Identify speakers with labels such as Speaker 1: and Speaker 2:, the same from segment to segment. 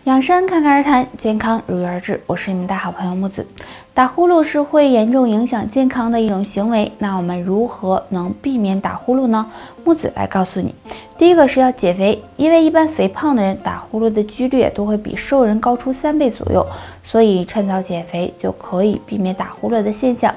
Speaker 1: 养生侃侃而谈，健康如约而至。我是你们的好朋友木子。打呼噜是会严重影响健康的一种行为，那我们如何能避免打呼噜呢？木子来告诉你。第一个是要减肥，因为一般肥胖的人打呼噜的几率都会比瘦人高出3倍左右，所以趁早减肥就可以避免打呼噜的现象。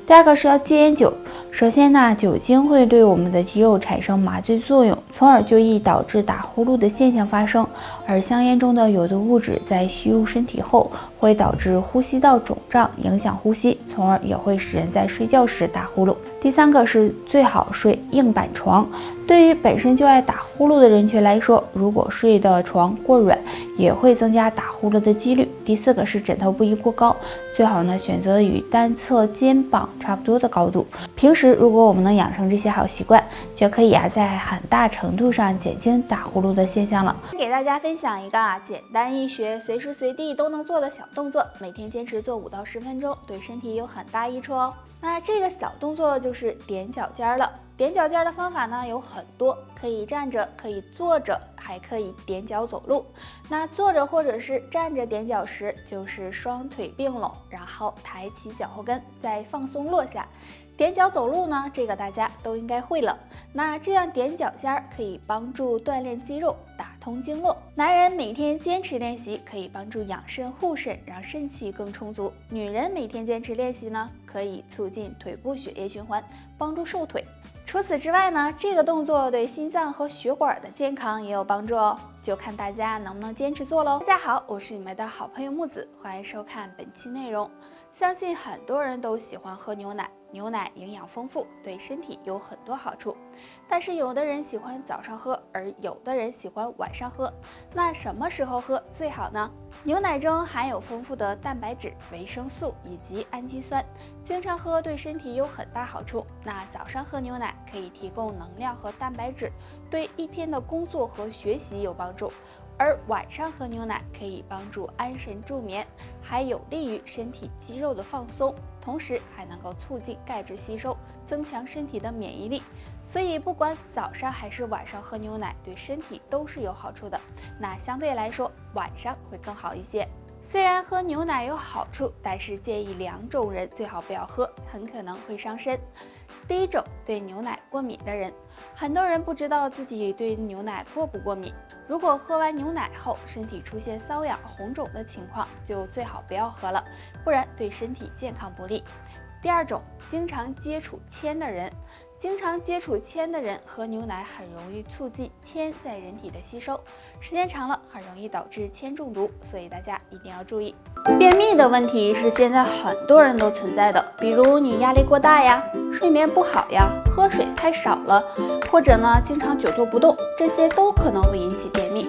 Speaker 1: 第二个是要戒烟酒。首先呢，酒精会对我们的肌肉产生麻醉作用，从而就易导致打呼噜的现象发生。而香烟中的有毒物质在吸入身体后，会导致呼吸道肿胀，影响呼吸，从而也会使人在睡觉时打呼噜。第三个是最好睡硬板床。对于本身就爱打呼噜的人群来说，如果睡的床过软，也会增加打呼噜的几率。第四个是枕头不宜过高，最好呢选择与单侧肩膀差不多的高度。平时如果我们能养成这些好习惯，就可以在很大程度上减轻打呼噜的现象了。给大家分享一个简单易学、随时随地都能做的小动作，每天坚持做5到10分钟，对身体有很大益处哦。那这个小动作就是踮脚尖了。踮脚尖的方法呢有很多，可以站着，可以坐着，还可以踮脚走路。那坐着或者是站着踮脚时，就是双腿并拢，然后抬起脚后跟，再放松落下。踮脚走路呢，这个大家都应该会了。那这样踮脚尖可以帮助锻炼肌肉，打通经络。男人每天坚持练习，可以帮助养肾护肾，让肾气更充足。女人每天坚持练习呢，可以促进腿部血液循环，帮助瘦腿。除此之外呢，这个动作对心脏和血管的健康也有帮助哦，就看大家能不能坚持做喽。大家好，我是你们的好朋友木子，欢迎收看本期内容。相信很多人都喜欢喝牛奶，牛奶营养丰富，对身体有很多好处。但是有的人喜欢早上喝，而有的人喜欢晚上喝。那什么时候喝最好呢？牛奶中含有丰富的蛋白质、维生素以及氨基酸，经常喝对身体有很大好处。那早上喝牛奶可以提供能量和蛋白质，对一天的工作和学习有帮助。而晚上喝牛奶可以帮助安神助眠，还有利于身体肌肉的放松，同时还能够促进钙质吸收，增强身体的免疫力。所以不管早上还是晚上喝牛奶，对身体都是有好处的。那相对来说，晚上会更好一些。虽然喝牛奶有好处，但是建议2种人最好不要喝，很可能会伤身。第一种，对牛奶过敏的人。很多人不知道自己对牛奶过不过敏，如果喝完牛奶后身体出现瘙痒、红肿的情况，就最好不要喝了，不然对身体健康不利。第二种，经常接触铅的人。经常接触铅的人喝牛奶很容易促进铅在人体的吸收，时间长了很容易导致铅中毒，所以大家一定要注意。便秘的问题是现在很多人都存在的，比如你压力过大呀，睡眠不好呀，喝水太少了，或者呢经常久坐不动，这些都可能会引起便秘。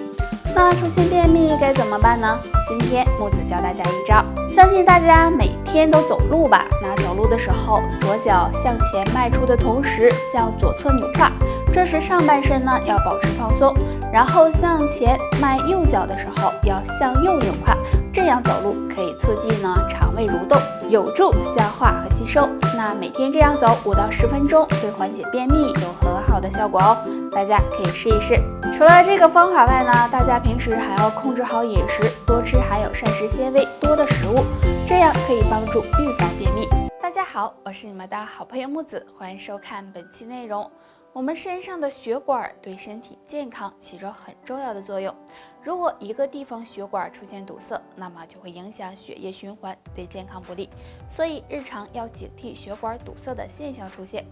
Speaker 1: 那出现便秘该怎么办呢？今天木子教大家一招，相信大家每天都走路吧？那走路的时候，左脚向前迈出的同时向左侧扭胯，这时上半身呢要保持放松，然后向前迈右脚的时候要向右扭胯，这样走路可以促进肠胃蠕动，有助消化和吸收。那每天这样走5到10分钟，对缓解便秘有很好的效果哦，大家可以试一试。除了这个方法外呢，大家平时还要控制好饮食，多吃含有膳食纤维多的食物，这样可以帮助预防便秘。大家好，我是你们的好朋友木子，欢迎收看本期内容。我们身上的血管对身体健康起着很重要的作用，如果一个地方血管出现堵塞，那么就会影响血液循环，对健康不利。所以日常要警惕血管堵塞的现象出现。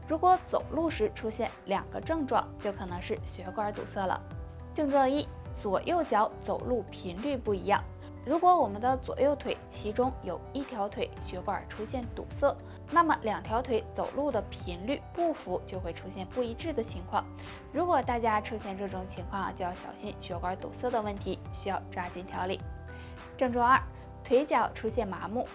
Speaker 1: 如果走路时出现2个症状，就可能是血管堵塞了。症状1，左右脚走路频率不一样。如果我们的左右腿其中有1条腿血管出现堵塞，那么2条腿走路的频率步幅就会出现不一致的情况。如果大家出现这种情况，就要小心血管堵塞的问题，需要抓紧调理。症状2，腿脚出现麻木。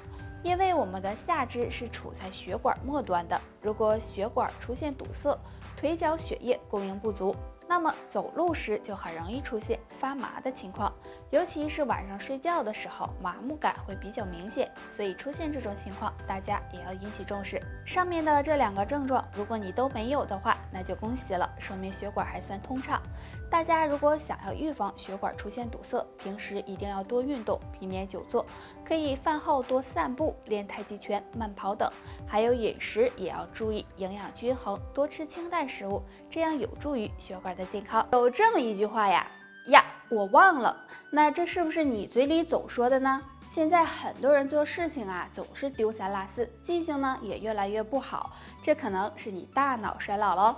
Speaker 1: 因为我们的下肢是处在血管末端的，如果血管出现堵塞，腿脚血液供应不足，那么走路时就很容易出现发麻的情况，尤其是晚上睡觉的时候，麻木感会比较明显，所以出现这种情况，大家也要引起重视。上面的这2个症状，如果你都没有的话，那就恭喜了，说明血管还算通畅。大家如果想要预防血管出现堵塞，平时一定要多运动，避免久坐，可以饭后多散步、练太极拳、慢跑等。还有饮食也要注意营养均衡，多吃清淡食物，这样有助于血管的健康。有这么一句话呀，我忘了，那这是不是你嘴里总说的呢？现在很多人做事情啊，总是丢三落四，记性呢也越来越不好，这可能是你大脑衰老喽。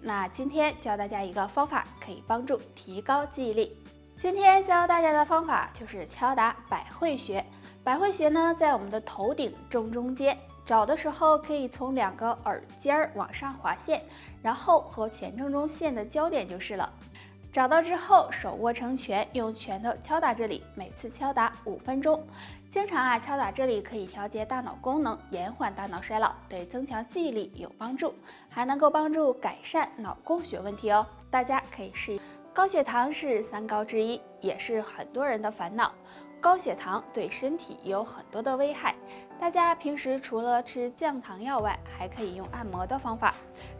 Speaker 1: 那今天教大家一个方法，可以帮助提高记忆力。今天教大家的方法就是敲打百会穴。百会穴呢，在我们的头顶正中间，找的时候可以从2个耳尖往上划线，然后和前正中线的交点就是了。找到之后，手握成拳，用拳头敲打这里，每次敲打5分钟。经常敲打这里可以调节大脑功能，延缓大脑衰老，对增强记忆力有帮助，还能够帮助改善脑供血问题哦。大家可以试一试。高血糖是3高之一，也是很多人的烦恼。高血糖对身体也有很多的危害，大家平时除了吃降糖药外，还可以用按摩的方法。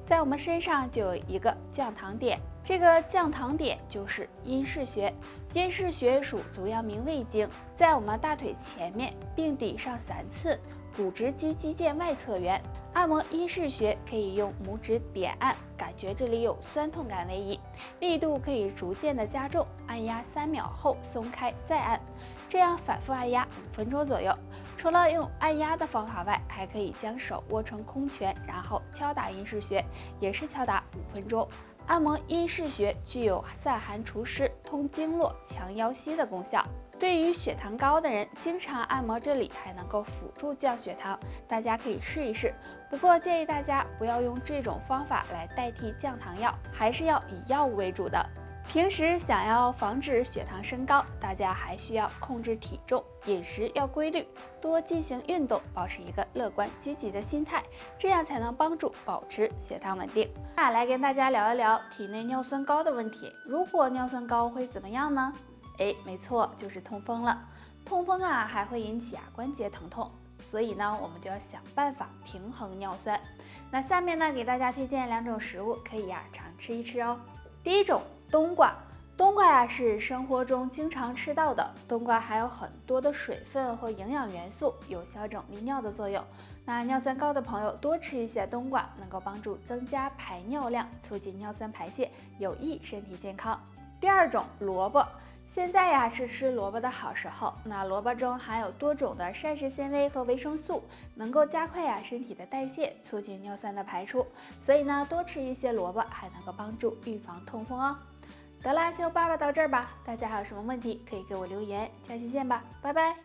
Speaker 1: 在我们身上就有一个降糖点，这个降糖点就是阴市穴。阴市穴属足阳明胃经，在我们大腿前面，并抵上3寸，股直肌肌腱外侧缘。按摩阴市穴可以用拇指点按，感觉这里有酸痛感为宜，力度可以逐渐的加重，按压3秒后松开再按，这样反复按压5分钟左右。除了用按压的方法外，还可以将手握成空拳，然后敲打阴市穴，也是敲打5分钟。按摩阴市穴具有散寒除湿、通经络、强腰膝的功效。对于血糖高的人，经常按摩这里还能够辅助降血糖，大家可以试一试。不过建议大家不要用这种方法来代替降糖药，还是要以药物为主的。平时想要防止血糖升高，大家还需要控制体重，饮食要规律，多进行运动，保持一个乐观积极的心态，这样才能帮助保持血糖稳定。来跟大家聊一聊体内尿酸高的问题。如果尿酸高会怎么样呢？没错，就是痛风了。痛风还会引起关节疼痛，所以呢，我们就要想办法平衡尿酸。那下面呢，给大家推荐2种食物，可以常吃一吃哦。第一种，冬瓜。冬瓜是生活中经常吃到的，冬瓜含有很多的水分和营养元素，有消肿利尿的作用。那尿酸高的朋友多吃一些冬瓜，能够帮助增加排尿量，促进尿酸排泄，有益身体健康。第二种，萝卜。现在是吃萝卜的好时候，那萝卜中含有多种的膳食纤维和维生素，能够加快身体的代谢，促进尿酸的排出，所以呢，多吃一些萝卜还能够帮助预防痛风哦。得啦，就爸爸到这儿吧，大家还有什么问题可以给我留言，下期见吧，拜拜。